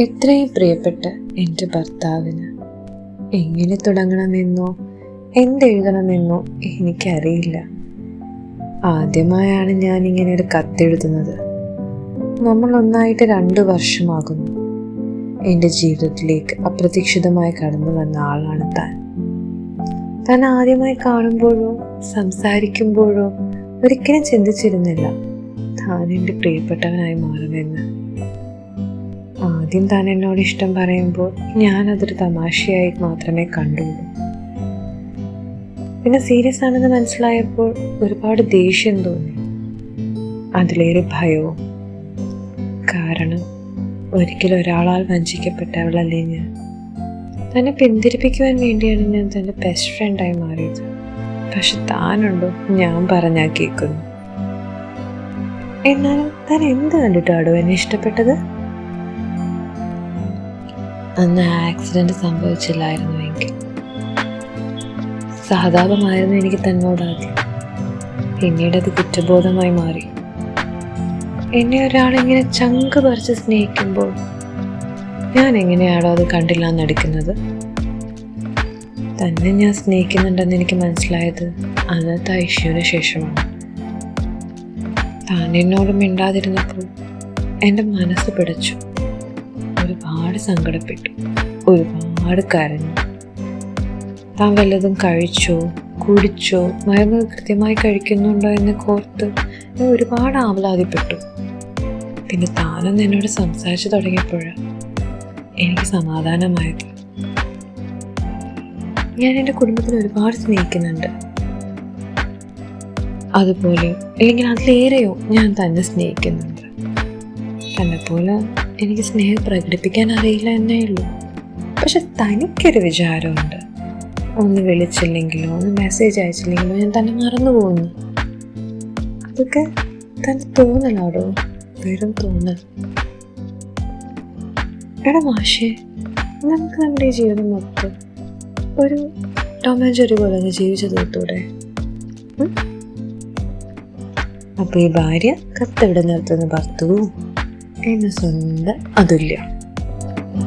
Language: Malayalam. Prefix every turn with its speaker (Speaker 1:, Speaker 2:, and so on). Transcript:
Speaker 1: എത്രയും പ്രിയപ്പെട്ട എൻ്റെ ഭർത്താവിന് എങ്ങനെ തുടങ്ങണമെന്നോ എന്തെഴുതണമെന്നോ എനിക്കറിയില്ല. ആദ്യമായാണ് ഞാനിങ്ങനെ ഒരു കത്തെഴുതുന്നത്. നമ്മൾ ഒന്നായിട്ട് 2 വർഷമാകുന്നു. എൻ്റെ ജീവിതത്തിലേക്ക് അപ്രതീക്ഷിതമായി കടന്നു വന്ന ആളാണ് താൻ ആദ്യമായി കാണുമ്പോഴോ സംസാരിക്കുമ്പോഴോ ഒരിക്കലും ചിന്തിച്ചിരുന്നില്ല താൻ എൻ്റെ പ്രിയപ്പെട്ടവനായി മാറുമെന്ന്. ആദ്യം താൻ എന്നോട് ഇഷ്ടം പറയുമ്പോൾ ഞാനതൊരു തമാശയായി മാത്രമേ കണ്ടുള്ളൂ. പിന്നെ സീരിയസ് ആണെന്ന് മനസ്സിലായപ്പോൾ ഒരുപാട് ദേഷ്യം തോന്നി, അതിലേറെ ഭയവും. കാരണം ഒരിക്കലും ഒരാളാൽ വഞ്ചിക്കപ്പെട്ടവളല്ലേ ഞാൻ. തന്നെ പിന്തിരിപ്പിക്കുവാൻ വേണ്ടിയാണ് ഞാൻ തൻ്റെ ബെസ്റ്റ് ഫ്രണ്ടായി മാറിയത്. പക്ഷെ താനുണ്ടോ ഞാൻ പറഞ്ഞാൽ കേൾക്കുന്നു. എന്നാലും താൻ എന്ത് കണ്ടിട്ടാടോ എന്നെ ഇഷ്ടപ്പെട്ടത്? അന്ന് ആക്സിഡന്റ് സംഭവിച്ചില്ലായിരുന്നുവെങ്കിൽ സഹതാപമായിരുന്നു എനിക്ക് തന്നോടാദ്യം. പിന്നീട് അത് കുറ്റബോധമായി മാറി. എന്നെ ഒരാളിങ്ങനെ ചങ്ക് പറിച്ച് സ്നേഹിക്കുമ്പോൾ ഞാൻ എങ്ങനെയാണോ അത് കണ്ടില്ല എന്നടിക്കുന്നത്? തന്നെ ഞാൻ സ്നേഹിക്കുന്നുണ്ടെന്ന് എനിക്ക് മനസ്സിലായത് അന്നത്തെ ഐശ്വര്യ ശേഷമാണ്. താൻ എന്നോട് മിണ്ടാതിരുന്നപ്പോൾ എൻ്റെ മനസ്സ് പിടച്ചു. ഒരുപാട് സങ്കടപ്പെട്ടു, ഒരുപാട് കരഞ്ഞു. താൻ വല്ലതും കഴിച്ചോ കുടിച്ചോ മരുന്ന് കൃത്യമായി കഴിക്കുന്നുണ്ടോ എന്ന് കോർത്ത് ഞാൻ ഒരുപാട് ആഹ്ലാദപ്പെട്ടു. പിന്നെ താനൊന്ന് എന്നോട് സംസാരിച്ചു തുടങ്ങിയപ്പോഴാണ് എനിക്ക് സമാധാനമായത്. ഞാൻ എൻ്റെ കുടുംബത്തിന് ഒരുപാട് സ്നേഹിക്കുന്നുണ്ട്. അതുപോലെ അല്ലെങ്കിൽ അതിലേറെയോ ഞാൻ തന്നെ സ്നേഹിക്കുന്നുണ്ട്. തന്നെ പോലെ എനിക്ക് സ്നേഹം പ്രകടിപ്പിക്കാൻ അറിയില്ല എന്നേ ഉള്ളൂ. പക്ഷെ തനിക്കൊരു വിചാരമുണ്ട്, ഒന്ന് വിളിച്ചില്ലെങ്കിലോ ഒന്ന് മെസ്സേജ് അയച്ചില്ലെങ്കിലോ ഞാൻ തന്നെ മറന്നു പോകുന്നു. അതൊക്കെ തന്നെ തോന്നലാടോ, വെറും തോന്നൽ. എടാ മാഷേ, നമുക്ക് നമ്മുടെ ഈ ജീവിതം മൊത്തം ഒരു ടോം ആൻഡ് ജെറി പോലെ അങ്ങ് ജീവിച്ചു തീർത്തൂടെ? അപ്പോൾ ഈ ഭാര്യ കത്തെവിടെ നിർത്തുന്ന ഭർത്താവും എന്നെ സ്വന്തം അതുല്യ.